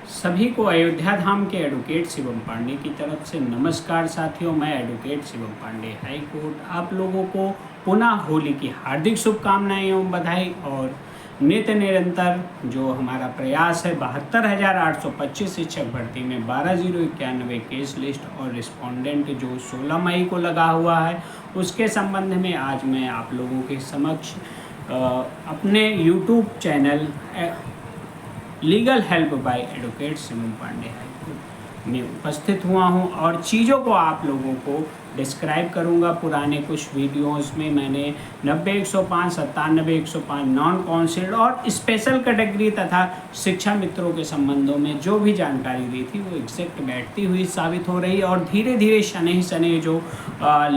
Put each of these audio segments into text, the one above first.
सभी को अयोध्या धाम के एडवोकेट शिवम पांडे की तरफ से नमस्कार साथियों। मैं advocate Shivam Pandey high court आप लोगों को पुनः होली की हार्दिक शुभकामनाएं एवं बधाई। और नित्य निरंतर जो हमारा प्रयास है 72,825 शिक्षक भर्ती में 12,091 केस लिस्ट और रिस्पोंडेंट जो 16 मई को लगा हुआ है उसके संबंध में आज मैं आप लोगों के समक्ष अपने YouTube channel legal help by advocate Shivam Pandey में उपस्थित हुआ हूं और चीज़ों को आप लोगों को डिस्क्राइब करूंगा। पुराने कुछ वीडियोस में मैंने 90 105 97 105 नॉन काउंसिल्ड और स्पेशल कैटेगरी तथा शिक्षा मित्रों के संबंधों में जो भी जानकारी दी थी वो एग्जैक्ट बैठती हुई साबित हो रही है और धीरे धीरे शनि शनि जो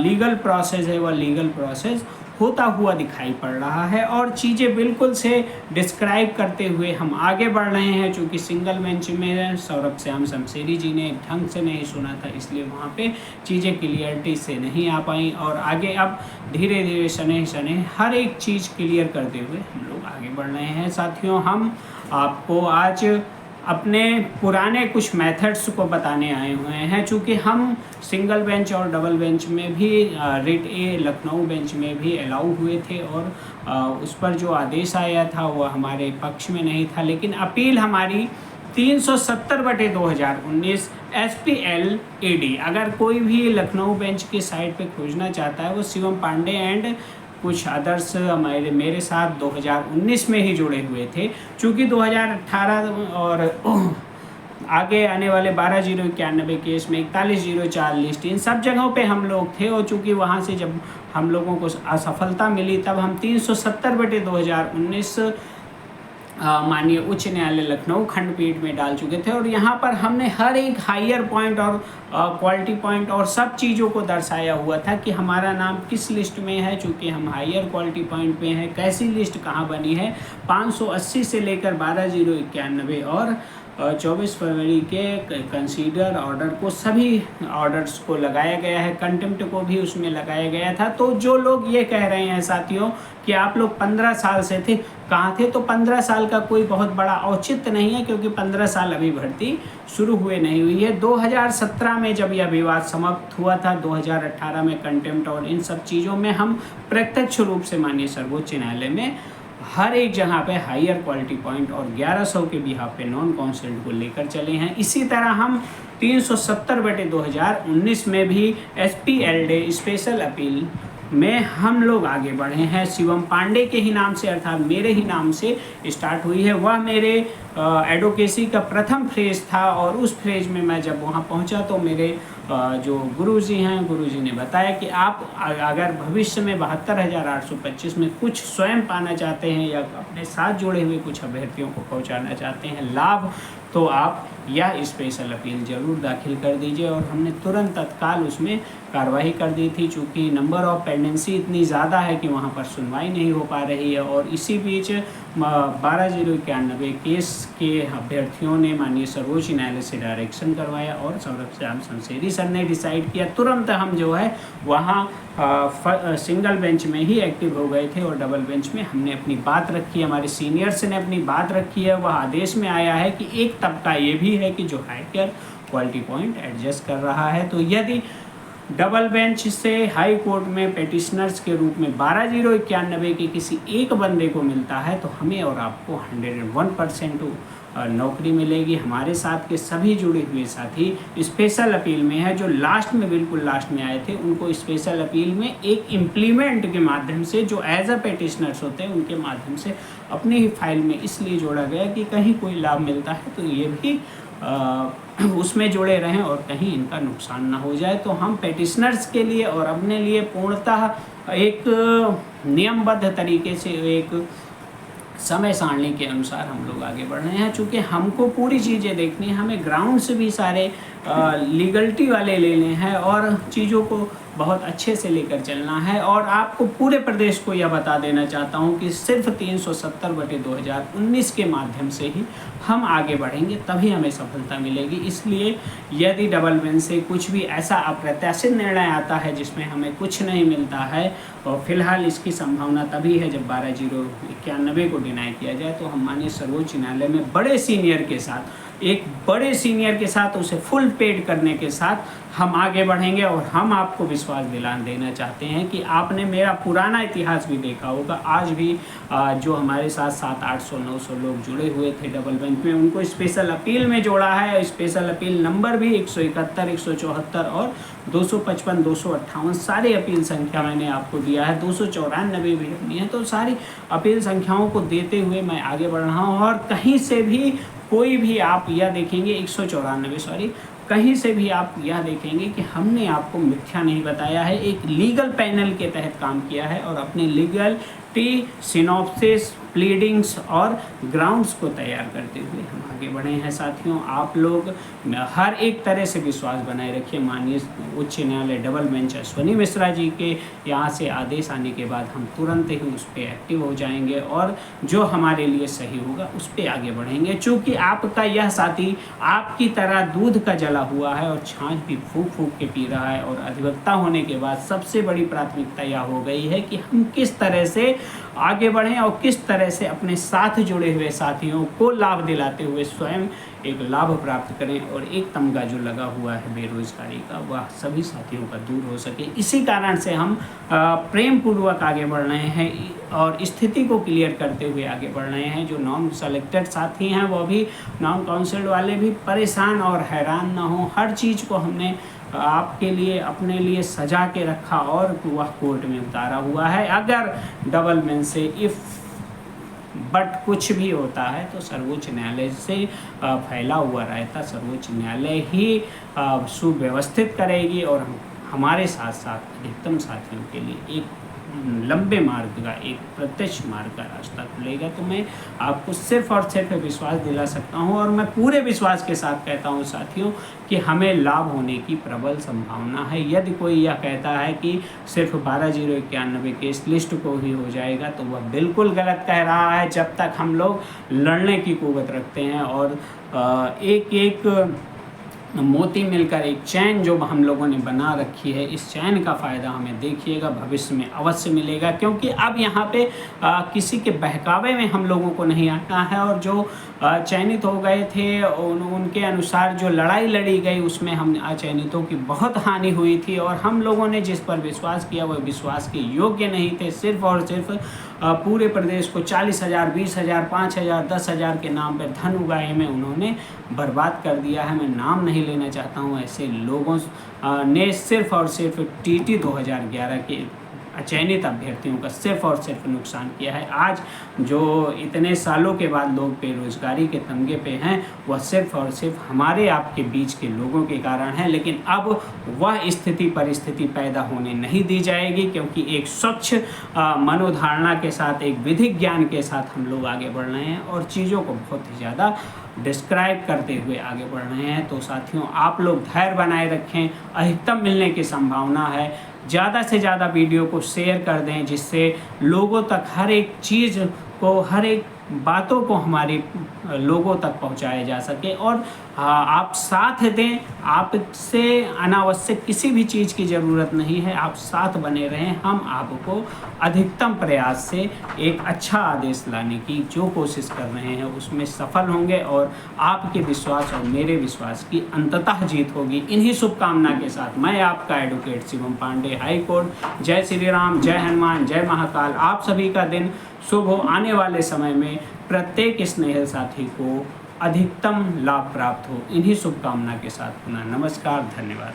लीगल प्रोसेस है वह लीगल प्रोसेस होता हुआ दिखाई पड़ रहा है और चीज़ें बिल्कुल से डिस्क्राइब करते हुए हम आगे बढ़ रहे हैं। चूँकि सिंगल बेंच में सौरभ श्याम शमशेरी जी ने ढंग से नहीं सुना था इसलिए वहाँ पे चीज़ें क्लियरिटी से नहीं आ पाई और आगे अब धीरे धीरे शनि शनि हर एक चीज़ क्लियर करते हुए हम लोग आगे बढ़ रहे हैं। साथियों, हम आपको आज अपने पुराने कुछ मेथड्स को बताने आए हुए हैं। चूँकि हम सिंगल बेंच और डबल बेंच में भी रिट ए लखनऊ बेंच में भी अलाउ हुए थे और उस पर जो आदेश आया था वह हमारे पक्ष में नहीं था, लेकिन अपील हमारी 370/2019 SPLAD। अगर कोई भी लखनऊ बेंच के साइट पे खोजना चाहता है वो शिवम पांडे एंड कुछ अदर्स मेरे साथ 2019 में ही जुड़े हुए थे। चूँकि 2018 और आगे आने वाले 12,091 केस में 41,004 लिस्ट इन सब जगहों पे हम लोग थे और चूँकि वहाँ से जब हम लोगों को असफलता मिली तब हम 370/2019 माननीय उच्च न्यायालय लखनऊ खंडपीठ में डाल चुके थे और यहाँ पर हमने हर एक हायर पॉइंट और क्वालिटी पॉइंट और सब चीज़ों को दर्शाया हुआ था कि हमारा नाम किस लिस्ट में है। चूँकि हम हायर क्वालिटी पॉइंट पे हैं, कैसी लिस्ट कहाँ बनी है। 580 से लेकर 12,091 और 24 फरवरी के कंसीडर ऑर्डर को सभी ऑर्डर्स को लगाया गया है, कंटेम्प्ट को भी उसमें लगाया गया था। तो जो लोग ये कह रहे हैं साथियों कि आप लोग 15 साल से थे, कहाँ थे, तो 15 साल का कोई बहुत बड़ा औचित्य नहीं है क्योंकि 15 साल अभी भर्ती शुरू हुए नहीं हुई है। 2017 में जब यह विवाद समाप्त हुआ था, 2018 में कंटेम्प्ट और इन सब चीज़ों में हम प्रत्यक्ष रूप से माननीय सर्वोच्च न्यायालय में हर एक जगह पे हायर क्वालिटी पॉइंट और 1100 के बिहाफ पे नॉन काउंसिल्ड को लेकर चले हैं। इसी तरह हम 370/2019 में भी SPLAD स्पेशल अपील में हम लोग आगे बढ़े हैं। शिवम पांडे के ही नाम से अर्थात मेरे ही नाम से स्टार्ट हुई है। वह मेरे एडवोकेसी का प्रथम फ्रेज था और उस फ्रेज में मैं जब वहाँ पहुँचा तो मेरे जो गुरुजी हैं, गुरुजी ने बताया कि आप अगर भविष्य में 72,825 में कुछ स्वयं पाना चाहते हैं या अपने साथ जुड़े हुए कुछ अभ्यर्थियों को पहुंचाना चाहते हैं लाभ, तो आप यह स्पेशल अपील ज़रूर दाखिल कर दीजिए। और हमने तुरंत तत्काल उसमें कार्रवाई कर दी थी। चूँकि नंबर ऑफ पेंडेंसी इतनी ज़्यादा है कि वहाँ पर सुनवाई नहीं हो पा रही है और इसी बीच 12,091 केस के अभ्यर्थियों ने माननीय सर्वोच्च न्यायालय से डायरेक्शन करवाया और सौरभ श्याम शमशेरी सर ने डिसाइड किया। तुरंत हम जो है वहाँ सिंगल बेंच में ही एक्टिव हो गए थे और डबल बेंच में हमने अपनी बात रखी, हमारे सीनियर्स ने अपनी बात रखी है। वह आदेश में आया है कि एक तबका ये भी है कि जो हायर क्वालिटी पॉइंट एडजस्ट कर रहा है। तो यदि डबल बेंच से हाई कोर्ट में पेटिशनर्स के रूप में 12,091 के किसी एक बंदे को मिलता है तो हमें और आपको 101% नौकरी मिलेगी। हमारे साथ के सभी जुड़े हुए साथी स्पेशल अपील में है। जो लास्ट में बिल्कुल लास्ट में आए थे उनको स्पेशल अपील में एक इम्प्लीमेंट के माध्यम से जो एज अ पेटिशनर्स होते हैं उनके माध्यम से अपनी ही फाइल में इसलिए जोड़ा गया कि कहीं कोई लाभ मिलता है तो ये भी उसमें जुड़े रहें और कहीं इनका नुकसान ना हो जाए। तो हम पेटिशनर्स के लिए और अपने लिए पूर्णतः एक नियमबद्ध तरीके से एक समय सारणी के अनुसार हम लोग आगे बढ़ रहे हैं। चूँकि हमको पूरी चीज़ें देखनी है, हमें ग्राउंड से भी सारे लीगलिटी वाले लेने हैं और चीज़ों को बहुत अच्छे से लेकर चलना है। और आपको पूरे प्रदेश को यह बता देना चाहता हूँ कि सिर्फ 370/2019 के माध्यम से ही हम आगे बढ़ेंगे, तभी हमें सफलता मिलेगी। इसलिए यदि डबल बेंच से कुछ भी ऐसा अप्रत्याशित निर्णय आता है जिसमें हमें कुछ नहीं मिलता है, और फिलहाल इसकी संभावना तभी है जब 12,091 को डिनाई किया जाए, तो हम माननीय सर्वोच्च न्यायालय में बड़े सीनियर के साथ एक बड़े सीनियर के साथ, उसे फुल पेड करने के साथ हम आगे बढ़ेंगे। और हम आपको विश्वास देना चाहते हैं कि आपने मेरा पुराना इतिहास भी देखा होगा। आज भी जो हमारे साथ 700-800-900 लोग जुड़े हुए थे डबल बेंच में, उनको स्पेशल अपील में जोड़ा है। स्पेशल अपील नंबर भी 171, 174 और 255, 258 सारी अपील संख्या मैंने आपको दिया है। 294 भी रखनी है। तो सारी अपील संख्याओं को देते हुए मैं आगे बढ़ रहा हूँ। और कहीं से भी कोई भी आप यह देखेंगे 194 कहीं से भी आप यह देखेंगे कि हमने आपको मिथ्या नहीं बताया है। एक लीगल पैनल के तहत काम किया है और अपनी लीगलिटी, सिनॉप्सिस, प्लीडिंग्स और ग्राउंड्स को तैयार करते हुए हम आगे बढ़े हैं। साथियों, आप लोग हर एक तरह से विश्वास बनाए रखिए। माननीय उच्च न्यायालय डबल बेंच अश्वनी मिश्रा जी के यहाँ से आदेश आने के बाद हम तुरंत ही उस पर एक्टिव हो जाएंगे और जो हमारे लिए सही होगा उस पर आगे बढ़ेंगे। चूँकि आपका यह साथी आपकी तरह दूध का जला हुआ है और छाछ भी फूक फूक के पी रहा है। और अधिवक्ता होने के बाद सबसे बड़ी प्राथमिकता यह हो गई है कि हम किस तरह से आगे बढ़ें और किस तरह से अपने साथ जुड़े हुए साथियों को लाभ दिलाते हुए स्वयं एक लाभ प्राप्त करें और एक तमगा जो लगा हुआ है बेरोजगारी का, वह सभी साथियों का दूर हो सके। इसी कारण से हम प्रेम पूर्वक आगे बढ़ रहे हैं और स्थिति को क्लियर करते हुए आगे बढ़ रहे हैं। जो नॉन सेलेक्टेड साथी हैं, वो भी नॉन काउंसिल्ड वाले भी परेशान और हैरान ना हो। हर चीज़ को हमने आपके लिए, अपने लिए सजा के रखा और वह कोर्ट में उतारा हुआ है। अगर डबल बेंच से इफ़ बट कुछ भी होता है तो सर्वोच्च न्यायालय से फैला हुआ रहता सर्वोच्च न्यायालय ही सुव्यवस्थित करेगी और हमारे साथ साथ अधिकतम साथियों के लिए एक लंबे मार्ग का, एक प्रत्यक्ष मार्ग का रास्ता खुलेगा। तो मैं आपको सिर्फ और सिर्फ विश्वास दिला सकता हूं और मैं पूरे विश्वास के साथ कहता हूं साथियों कि हमें लाभ होने की प्रबल संभावना है। यदि कोई यह कहता है कि सिर्फ 12091 केस लिस्ट को ही हो जाएगा तो वह बिल्कुल गलत कह रहा है। जब तक हम लोग लड़ने की कुव्वत रखते हैं और एक एक मोती मिलकर एक चैन जो हम लोगों ने बना रखी है, इस चैन का फ़ायदा हमें देखिएगा भविष्य में अवश्य मिलेगा। क्योंकि अब यहाँ पे किसी के बहकावे में हम लोगों को नहीं आना है। और जो चयनित हो गए थे उनके अनुसार जो लड़ाई लड़ी गई उसमें हम अचयनितों की बहुत हानि हुई थी और हम लोगों ने जिस पर विश्वास किया वह विश्वास के योग्य नहीं थे। सिर्फ और सिर्फ पूरे प्रदेश को 40,000, 20,000, 5,000, 10,000 के नाम पर धन उगाए में उन्होंने बर्बाद कर दिया है। मैं नाम नहीं लेना चाहता हूँ ऐसे लोगों ने सिर्फ और सिर्फ टीटी 2011 के अचयनित अभ्यर्थियों का सिर्फ और सिर्फ नुकसान किया है। आज जो इतने सालों के बाद लोग बेरोजगारी के तमगे पे हैं वह सिर्फ और सिर्फ हमारे आपके बीच के लोगों के कारण है। लेकिन अब वह स्थिति परिस्थिति पैदा होने नहीं दी जाएगी क्योंकि एक स्वच्छ मनोधारणा के साथ, एक विधिक ज्ञान के साथ हम लोग आगे बढ़ रहे हैं और चीज़ों को बहुत ही ज़्यादा डिस्क्राइब करते हुए आगे बढ़ रहे हैं। तो साथियों, आप लोग धैर्य बनाए रखें, अधिकतम मिलने की संभावना है। ज़्यादा से ज़्यादा वीडियो को शेयर कर दें जिससे लोगों तक हर एक चीज़ को, हर एक बातों को हमारी लोगों तक पहुंचाया जा सके। और आप साथ दें, आपसे अनावश्यक किसी भी चीज़ की ज़रूरत नहीं है। आप साथ बने रहें। हम आपको अधिकतम प्रयास से एक अच्छा आदेश लाने की जो कोशिश कर रहे हैं उसमें सफल होंगे और आपके विश्वास और मेरे विश्वास की अंततः जीत होगी। इन्हीं शुभकामना के साथ मैं आपका advocate Shivam Pandey, high court. जय श्री राम, जय हनुमान, जय महाकाल। आप सभी का दिन शुभ हो। आने वाले समय में प्रत्येक स्नेहिल साथी को अधिकतम लाभ प्राप्त हो। इन्हीं शुभकामना के साथ पुनः नमस्कार, धन्यवाद।